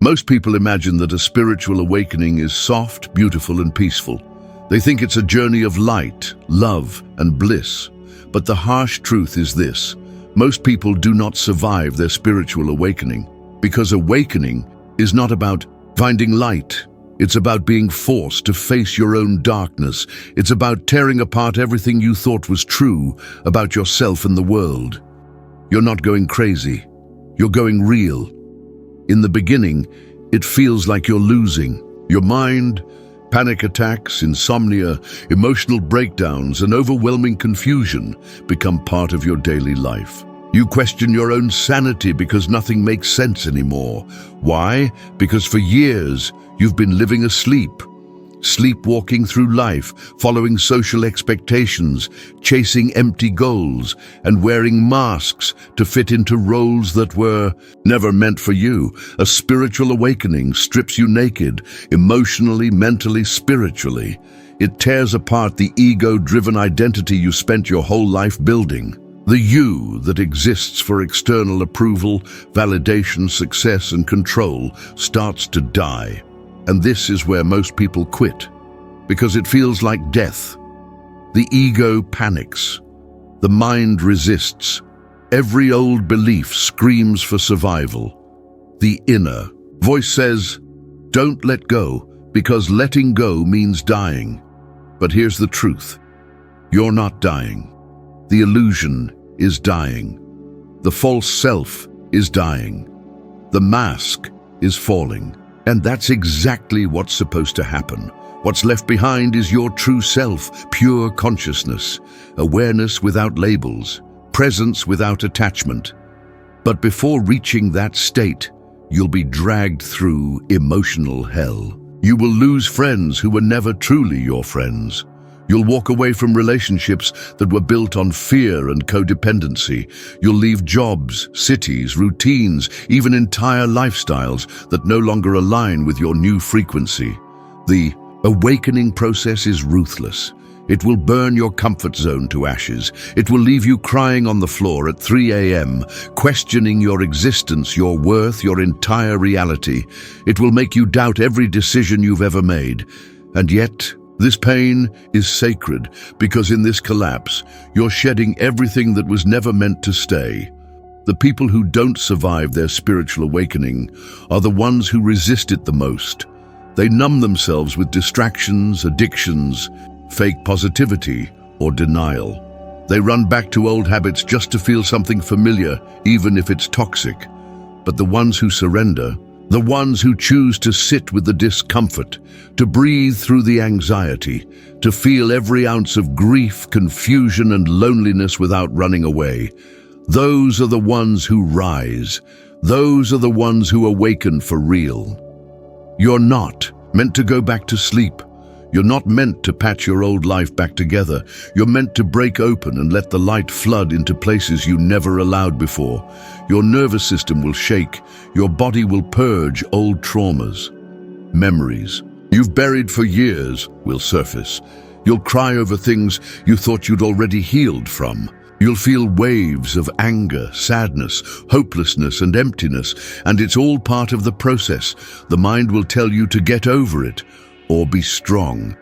Most people imagine that a spiritual awakening is soft, beautiful, and peaceful. They think it's a journey of light, love, and bliss. But the harsh truth is this: most people do not survive their spiritual awakening, because awakening is not about finding light. It's about being forced to face your own darkness. It's about tearing apart everything you thought was true about yourself and the world. You're not going crazy. You're going real. In the beginning, it feels like you're losing. Your mind, panic attacks, insomnia, emotional breakdowns, and overwhelming confusion become part of your daily life. You question your own sanity because nothing makes sense anymore. Why? Because for years, you've been living asleep. Sleepwalking through life, following social expectations, chasing empty goals, and wearing masks to fit into roles that were never meant for you. A spiritual awakening strips you naked, emotionally, mentally, spiritually. It tears apart the ego-driven identity you spent your whole life building. The you that exists for external approval, validation, success, and control starts to die. And this is where most people quit, because it feels like death. The ego panics. The mind resists. Every old belief screams for survival. The inner voice says, "Don't let go, because letting go means dying." But here's the truth. You're not dying. The illusion is dying. The false self is dying. The mask is falling. And that's exactly what's supposed to happen. What's left behind is your true self, pure consciousness, awareness without labels, presence without attachment. But before reaching that state, you'll be dragged through emotional hell. You will lose friends who were never truly your friends. You'll walk away from relationships that were built on fear and codependency. You'll leave jobs, cities, routines, even entire lifestyles that no longer align with your new frequency. The awakening process is ruthless. It will burn your comfort zone to ashes. It will leave you crying on the floor at 3 a.m., questioning your existence, your worth, your entire reality. It will make you doubt every decision you've ever made. And yet, this pain is sacred, because in this collapse, you're shedding everything that was never meant to stay. The people who don't survive their spiritual awakening are the ones who resist it the most. They numb themselves with distractions, addictions, fake positivity, or denial. They run back to old habits just to feel something familiar, even if it's toxic. But the ones who surrender, the ones who choose to sit with the discomfort, to breathe through the anxiety, to feel every ounce of grief, confusion, and loneliness without running away, those are the ones who rise. Those are the ones who awaken for real. You're not meant to go back to sleep. You're not meant to patch your old life back together. You're meant to break open and let the light flood into places you never allowed before. Your nervous system will shake. Your body will purge old traumas. Memories you've buried for years will surface. You'll cry over things you thought you'd already healed from. You'll feel waves of anger, sadness, hopelessness, and emptiness, and it's all part of the process. The mind will tell you to get over it or be strong.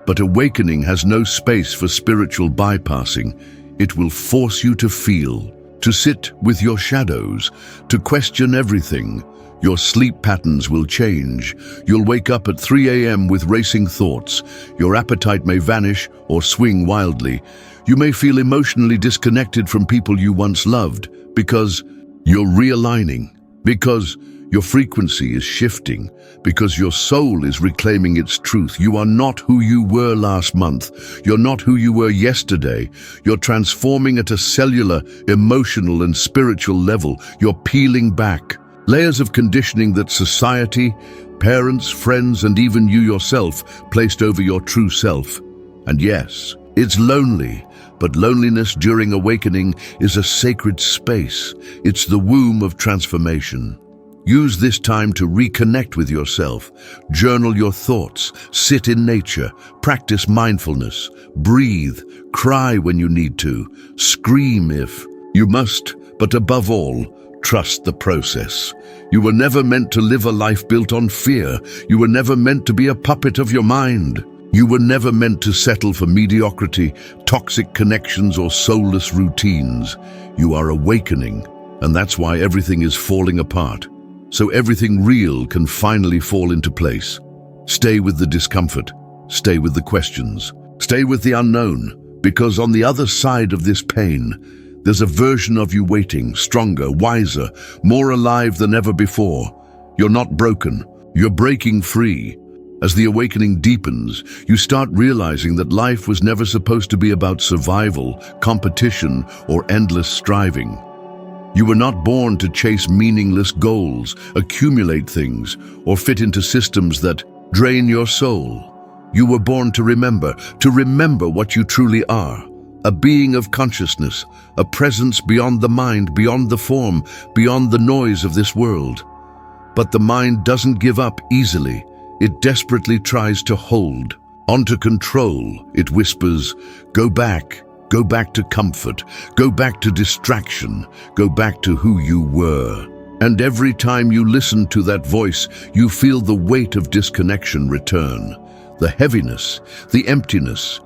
But awakening has no space for spiritual bypassing. It will force you to feel, to sit with your shadows, to question everything. Your sleep patterns will change. You'll wake up at 3 a.m. with racing thoughts. Your appetite may vanish or swing wildly. You may feel emotionally disconnected from people you once loved because you're realigning, because your frequency is shifting, because your soul is reclaiming its truth. You are not who you were last month. You're not who you were yesterday. You're transforming at a cellular, emotional, and spiritual level. You're peeling back layers of conditioning that society, parents, friends, and even you yourself placed over your true self. And yes, it's lonely, but loneliness during awakening is a sacred space. It's the womb of transformation. Use this time to reconnect with yourself. Journal your thoughts, sit in nature, practice mindfulness, breathe, cry when you need to, scream if you must, but above all, Trust the process. You were never meant to live a life built on fear. You were never meant to be a puppet of your mind. You were never meant to settle for mediocrity, toxic connections, or soulless routines. You are awakening, and that's why everything is falling apart. So everything real can finally fall into place. Stay with the discomfort. Stay with the questions. Stay with the unknown, because on the other side of this pain, there's a version of you waiting, stronger, wiser, more alive than ever before. You're not broken. You're breaking free. As the awakening deepens, you start realizing that life was never supposed to be about survival, competition, or endless striving. You were not born to chase meaningless goals, accumulate things, or fit into systems that drain your soul. You were born to remember what you truly are. A being of consciousness, a presence beyond the mind, beyond the form, beyond the noise of this world. But the mind doesn't give up easily. It desperately tries to hold onto control. It whispers, go back to comfort, go back to distraction, go back to who you were. And every time you listen to that voice, you feel the weight of disconnection return, the heaviness, the emptiness,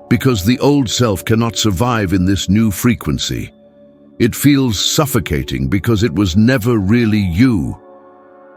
because the old self cannot survive in this new frequency. It feels suffocating because it was never really you.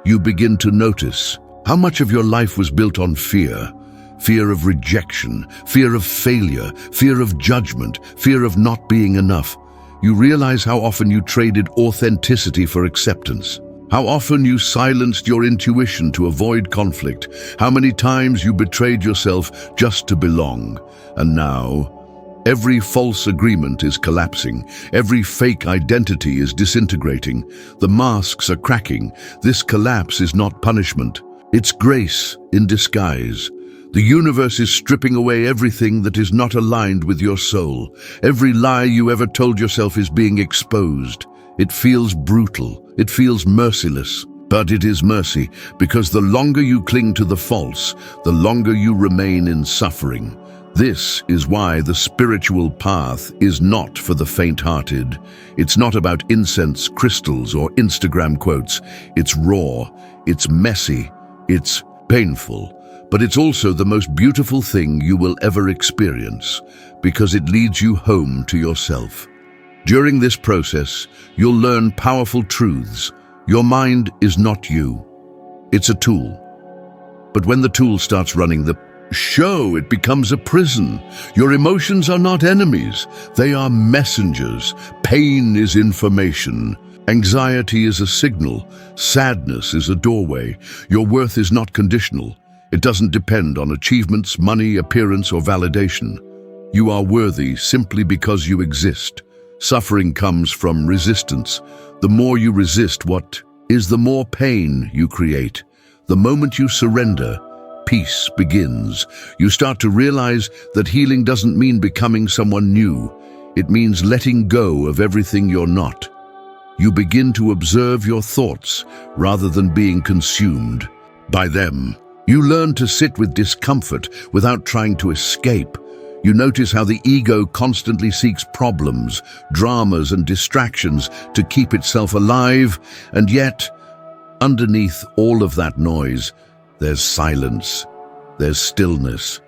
You begin to notice how much of your life was built on fear. Fear of rejection, fear of failure, fear of judgment, fear of not being enough. You realize how often you traded authenticity for acceptance. How often you silenced your intuition to avoid conflict. How many times you betrayed yourself just to belong. And now, every false agreement is collapsing. Every fake identity is disintegrating. The masks are cracking. This collapse is not punishment. It's grace in disguise. The universe is stripping away everything that is not aligned with your soul. Every lie you ever told yourself is being exposed. It feels brutal. It feels merciless. But it is mercy, because the longer you cling to the false, the longer you remain in suffering. This is why the spiritual path is not for the faint-hearted. It's not about incense, crystals, or Instagram quotes. It's raw. It's messy. It's painful. But it's also the most beautiful thing you will ever experience, because it leads you home to yourself. During this process, you'll learn powerful truths. Your mind is not you. It's a tool. But when the tool starts running the show, it becomes a prison. Your emotions are not enemies. They are messengers. Pain is information. Anxiety is a signal. Sadness is a doorway. Your worth is not conditional. It doesn't depend on achievements, money, appearance, or validation. You are worthy simply because you exist. Suffering comes from resistance. The more you resist what is, the more pain you create. The moment you surrender, peace begins. You start to realize that healing doesn't mean becoming someone new. It means letting go of everything you're not. You begin to observe your thoughts rather than being consumed by them. You learn to sit with discomfort without trying to escape. You notice how the ego constantly seeks problems, dramas, and distractions to keep itself alive, and yet, underneath all of that noise, there's silence, there's stillness,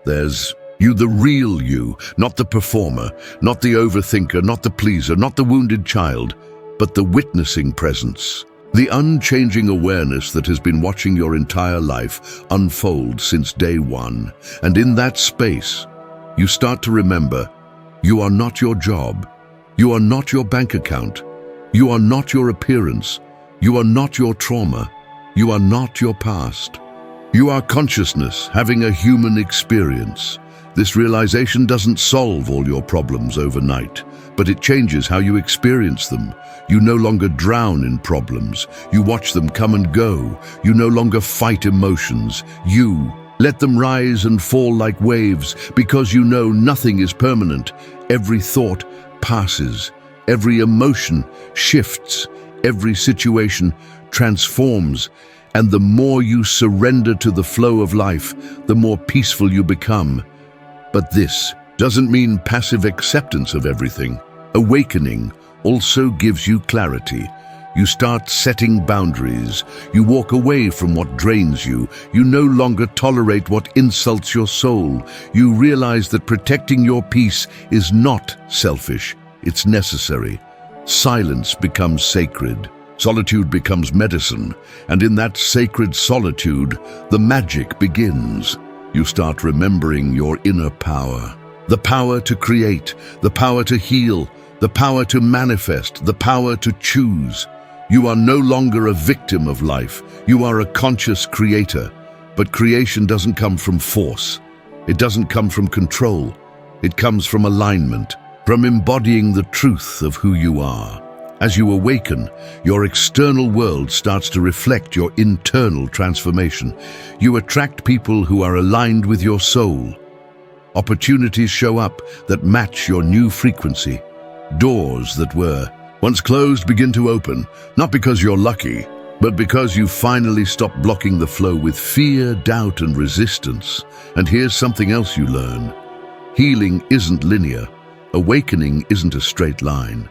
there's you, the real you, not the performer, not the overthinker, not the pleaser, not the wounded child, but the witnessing presence. The unchanging awareness that has been watching your entire life unfold since day one. And in that space, you start to remember, you are not your job. You are not your bank account. You are not your appearance. You are not your trauma. You are not your past. You are consciousness having a human experience. This realization doesn't solve all your problems overnight, but it changes how you experience them. You no longer drown in problems. You watch them come and go. You no longer fight emotions. You let them rise and fall like waves, because you know nothing is permanent. Every thought passes. Every emotion shifts. Every situation transforms. And the more you surrender to the flow of life, the more peaceful you become. But this doesn't mean passive acceptance of everything. Awakening also gives you clarity. You start setting boundaries. You walk away from what drains you. You no longer tolerate what insults your soul. You realize that protecting your peace is not selfish, it's necessary. Silence becomes sacred. Solitude becomes medicine, and in that sacred solitude, the magic begins. You start remembering your inner power. The power to create, the power to heal, the power to manifest, the power to choose. You are no longer a victim of life. You are a conscious creator. But creation doesn't come from force. It doesn't come from control. It comes from alignment, from embodying the truth of who you are. As you awaken, your external world starts to reflect your internal transformation. You attract people who are aligned with your soul. Opportunities show up that match your new frequency. Doors that were once closed begin to open, not because you're lucky, but because you finally stop blocking the flow with fear, doubt, and resistance. And here's something else you learn. Healing isn't linear. Awakening isn't a straight line.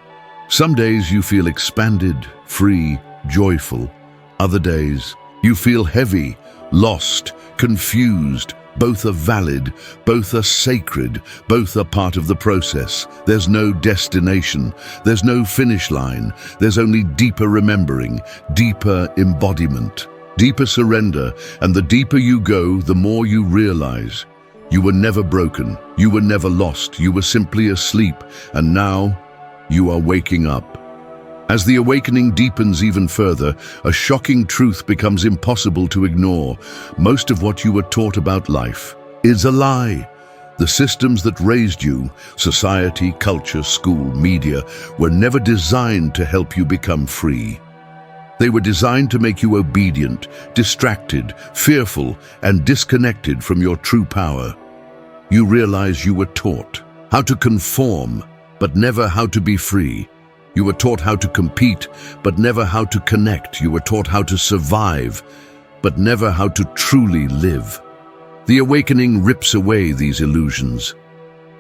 Some days you feel expanded, free, joyful. Other days you feel heavy, lost, confused. Both are valid, both are sacred, both are part of the process. There's no destination, there's no finish line, there's only deeper remembering, deeper embodiment, deeper surrender, and the deeper you go, the more you realize. You were never broken, you were never lost, you were simply asleep, and now you are waking up. As the awakening deepens even further, a shocking truth becomes impossible to ignore. Most of what you were taught about life is a lie. The systems that raised you, society, culture, school, media, were never designed to help you become free. They were designed to make you obedient, distracted, fearful, and disconnected from your true power. You realize you were taught how to conform, but never how to be free. You were taught how to compete, but never how to connect. You were taught how to survive, but never how to truly live. The awakening rips away these illusions.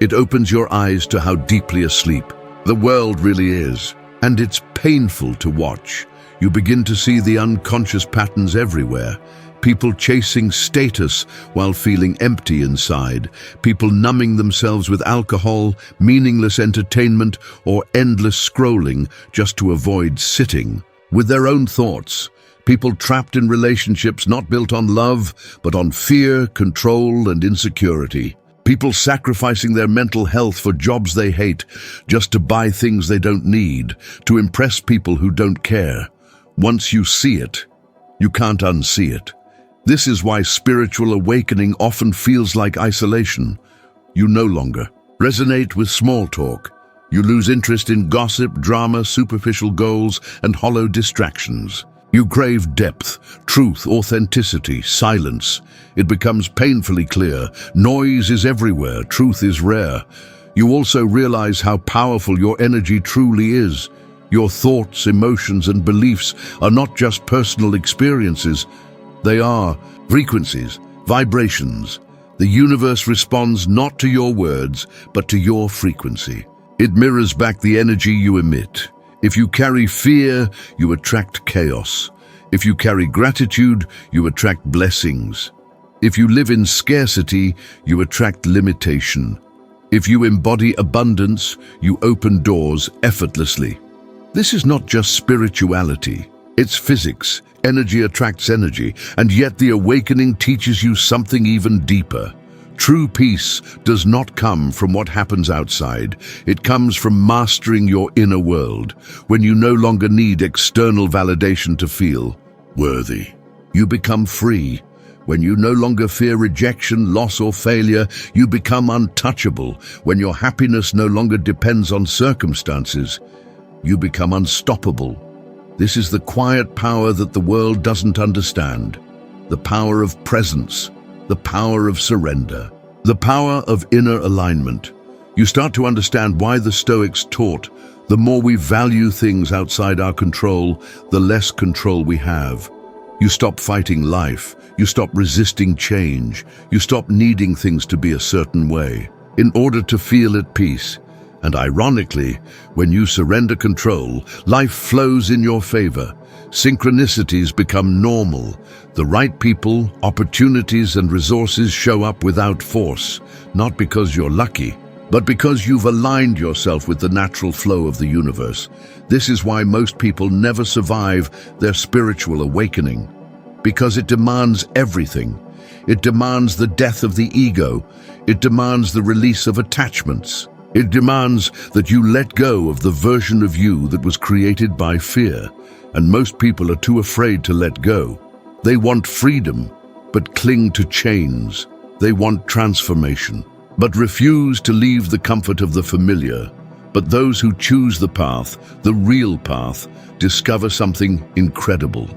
It opens your eyes to how deeply asleep the world really is, and it's painful to watch. You begin to see the unconscious patterns everywhere. People chasing status while feeling empty inside. People numbing themselves with alcohol, meaningless entertainment, or endless scrolling just to avoid sitting with their own thoughts. People trapped in relationships not built on love, but on fear, control, and insecurity. People sacrificing their mental health for jobs they hate just to buy things they don't need, to impress people who don't care. Once you see it, you can't unsee it. This is why spiritual awakening often feels like isolation. You no longer resonate with small talk. You lose interest in gossip, drama, superficial goals, and hollow distractions. You crave depth, truth, authenticity, silence. It becomes painfully clear. Noise is everywhere. Truth is rare. You also realize how powerful your energy truly is. Your thoughts, emotions, and beliefs are not just personal experiences. They are frequencies, vibrations. The universe responds not to your words, but to your frequency. It mirrors back the energy you emit. If you carry fear, you attract chaos. If you carry gratitude, you attract blessings. If you live in scarcity, you attract limitation. If you embody abundance, you open doors effortlessly. This is not just spirituality. It's physics. Energy attracts energy, and yet the awakening teaches you something even deeper. True peace does not come from what happens outside. It comes from mastering your inner world, when you no longer need external validation to feel worthy. You become free. When you no longer fear rejection, loss, or failure, you become untouchable. When your happiness no longer depends on circumstances, you become unstoppable. This is the quiet power that the world doesn't understand. The power of presence, the power of surrender, the power of inner alignment. You start to understand why the Stoics taught, the more we value things outside our control, the less control we have. You stop fighting life. You stop resisting change. You stop needing things to be a certain way in order to feel at peace. And ironically, when you surrender control, life flows in your favor. Synchronicities become normal. The right people, opportunities, and resources show up without force, not because you're lucky, but because you've aligned yourself with the natural flow of the universe. This is why most people never survive their spiritual awakening, because it demands everything. It demands the death of the ego. It demands the release of attachments. It demands that you let go of the version of you that was created by fear, and most people are too afraid to let go. They want freedom, but cling to chains. They want transformation, but refuse to leave the comfort of the familiar. But those who choose the path, the real path, discover something incredible.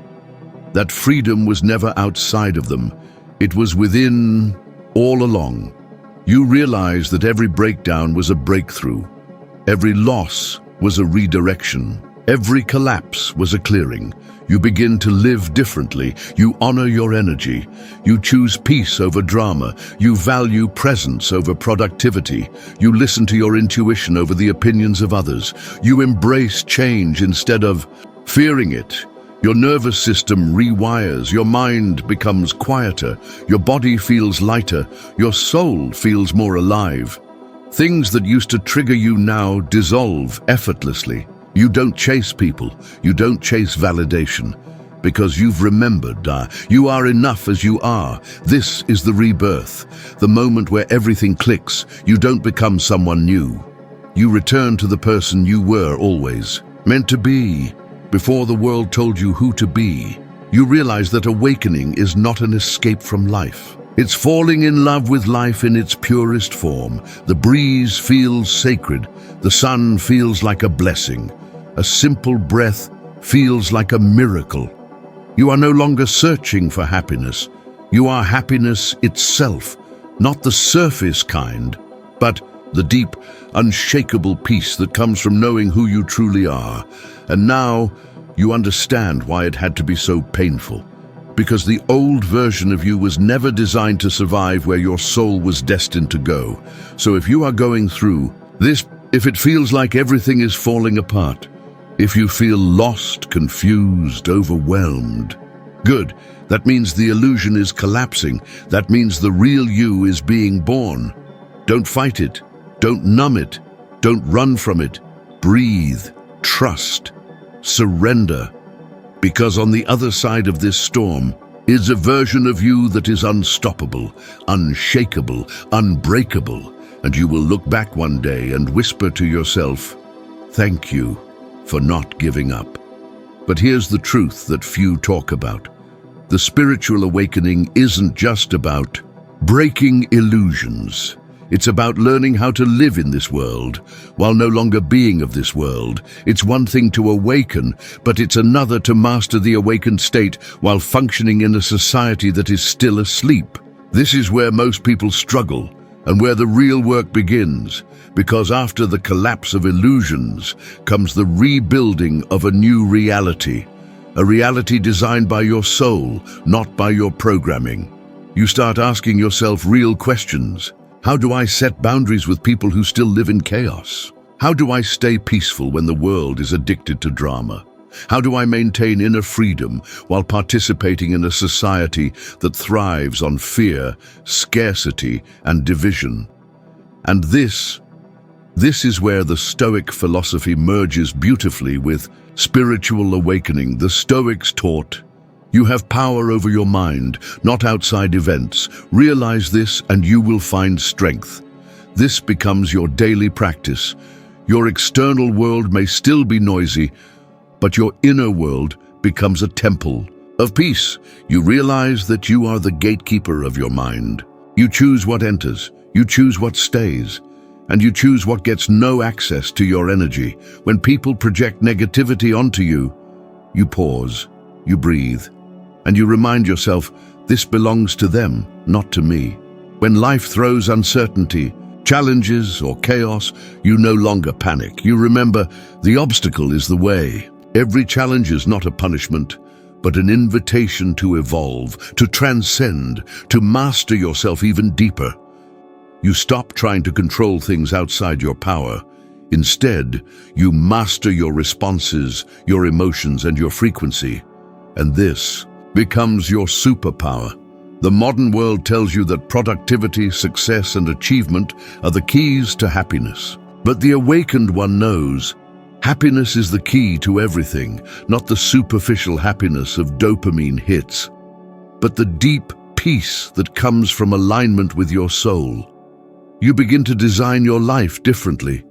That freedom was never outside of them. It was within, all along. You realize that every breakdown was a breakthrough. Every loss was a redirection. Every collapse was a clearing. You begin to live differently. You honor your energy. You choose peace over drama. You value presence over productivity. You listen to your intuition over the opinions of others. You embrace change instead of fearing it. Your nervous system rewires, your mind becomes quieter, your body feels lighter, your soul feels more alive. Things that used to trigger you now dissolve effortlessly. You don't chase people, you don't chase validation, because you've remembered, you are enough as you are. This is the rebirth, the moment where everything clicks. You don't become someone new. You return to the person you were always meant to be. Before the world told you who to be, you realize that awakening is not an escape from life. It's falling in love with life in its purest form. The breeze feels sacred. The sun feels like a blessing. A simple breath feels like a miracle. You are no longer searching for happiness. You are happiness itself, not the surface kind, but the deep, unshakable peace that comes from knowing who you truly are. And now you understand why it had to be so painful. Because the old version of you was never designed to survive where your soul was destined to go. So if you are going through this, if it feels like everything is falling apart, if you feel lost, confused, overwhelmed, good. That means the illusion is collapsing. That means the real you is being born. Don't fight it. Don't numb it. Don't run from it. Breathe. Trust. Surrender. Because on the other side of this storm is a version of you that is unstoppable, unshakable, unbreakable, and you will look back one day and whisper to yourself, "Thank you for not giving up." But here's the truth that few talk about. The spiritual awakening isn't just about breaking illusions. It's about learning how to live in this world while no longer being of this world. It's one thing to awaken, but it's another to master the awakened state while functioning in a society that is still asleep. This is where most people struggle and where the real work begins, because after the collapse of illusions comes the rebuilding of a new reality, a reality designed by your soul, not by your programming. You start asking yourself real questions. How do I set boundaries with people who still live in chaos? How do I stay peaceful when the world is addicted to drama? How do I maintain inner freedom while participating in a society that thrives on fear, scarcity, and division? And this is where the Stoic philosophy merges beautifully with spiritual awakening. The Stoics taught, you have power over your mind, not outside events. Realize this and you will find strength. This becomes your daily practice. Your external world may still be noisy, but your inner world becomes a temple of peace. You realize that you are the gatekeeper of your mind. You choose what enters, you choose what stays, and you choose what gets no access to your energy. When people project negativity onto you, you pause, you breathe, and you remind yourself, this belongs to them, not to me. When life throws uncertainty, challenges, or chaos, you no longer panic. You remember, the obstacle is the way. Every challenge is not a punishment, but an invitation to evolve, to transcend, to master yourself even deeper. You stop trying to control things outside your power. Instead, you master your responses, your emotions, and your frequency. And this becomes your superpower. The modern world tells you that productivity, success, and achievement are the keys to happiness. But the awakened one knows happiness is the key to everything, not the superficial happiness of dopamine hits, but the deep peace that comes from alignment with your soul. You begin to design your life differently.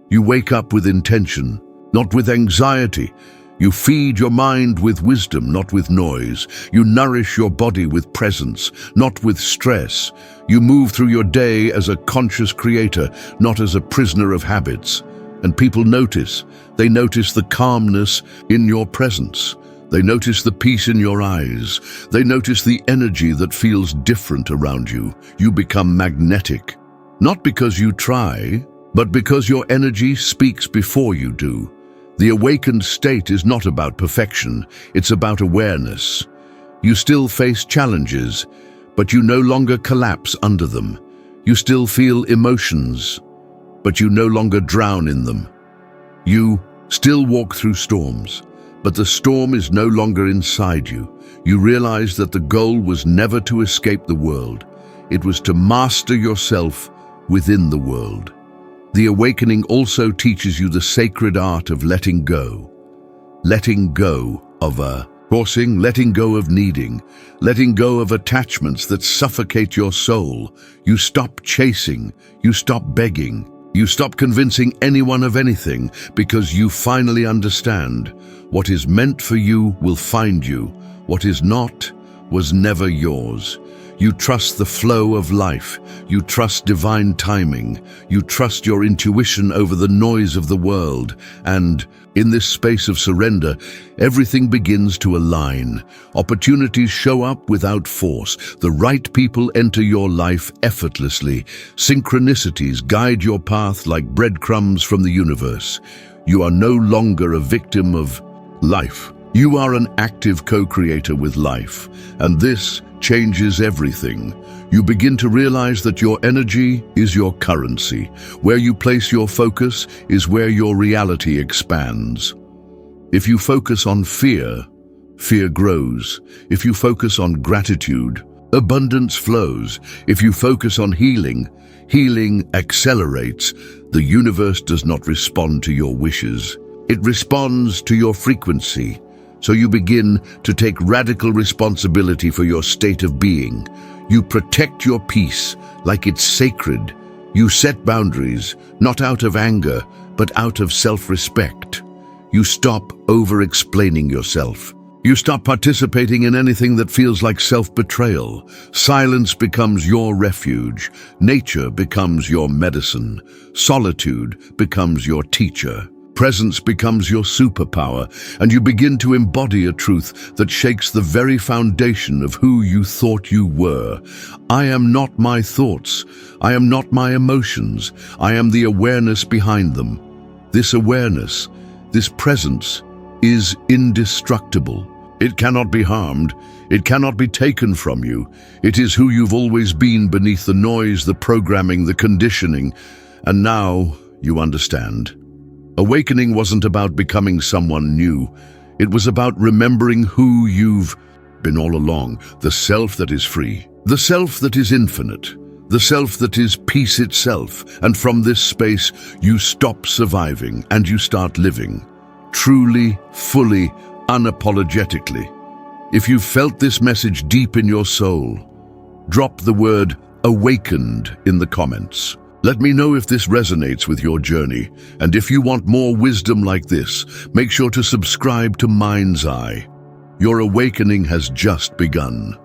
You wake up with intention, not with anxiety. You feed your mind with wisdom, not with noise. You nourish your body with presence, not with stress. You move through your day as a conscious creator, not as a prisoner of habits. And people notice. They notice the calmness in your presence. They notice the peace in your eyes. They notice the energy that feels different around you. You become magnetic, not because you try, but because your energy speaks before you do. The awakened state is not about perfection, it's about awareness. You still face challenges, but you no longer collapse under them. You still feel emotions, but you no longer drown in them. You still walk through storms, but the storm is no longer inside you. You realize that the goal was never to escape the world. It was to master yourself within the world. The awakening also teaches you the sacred art of letting go. Letting go of forcing, letting go of needing, letting go of attachments that suffocate your soul. You stop chasing, you stop begging, you stop convincing anyone of anything because you finally understand what is meant for you will find you. What is not was never yours. You trust the flow of life. You trust divine timing. You trust your intuition over the noise of the world. And in this space of surrender, everything begins to align. Opportunities show up without force. The right people enter your life effortlessly. Synchronicities guide your path like breadcrumbs from the universe. You are no longer a victim of life. You are an active co-creator with life, and this changes everything. You begin to realize that your energy is your currency. Where you place your focus is where your reality expands. If you focus on fear, fear grows. If you focus on gratitude, abundance flows. If you focus on healing, healing accelerates. The universe does not respond to your wishes. It responds to your frequency. So you begin to take radical responsibility for your state of being. You protect your peace like it's sacred. You set boundaries, not out of anger, but out of self-respect. You stop over-explaining yourself. You stop participating in anything that feels like self-betrayal. Silence becomes your refuge. Nature becomes your medicine. Solitude becomes your teacher. Presence becomes your superpower, and you begin to embody a truth that shakes the very foundation of who you thought you were. I am not my thoughts. I am not my emotions. I am the awareness behind them. This awareness, this presence, is indestructible. It cannot be harmed. It cannot be taken from you. It is who you've always been beneath the noise, the programming, the conditioning. And now you understand. Awakening wasn't about becoming someone new. It was about remembering who you've been all along, the self that is free, the self that is infinite, the self that is peace itself. And from this space, you stop surviving and you start living, truly, fully, unapologetically. If you felt this message deep in your soul, drop the word awakened in the comments. Let me know if this resonates with your journey, and if you want more wisdom like this, make sure to subscribe to Mind's Eye. Your awakening has just begun.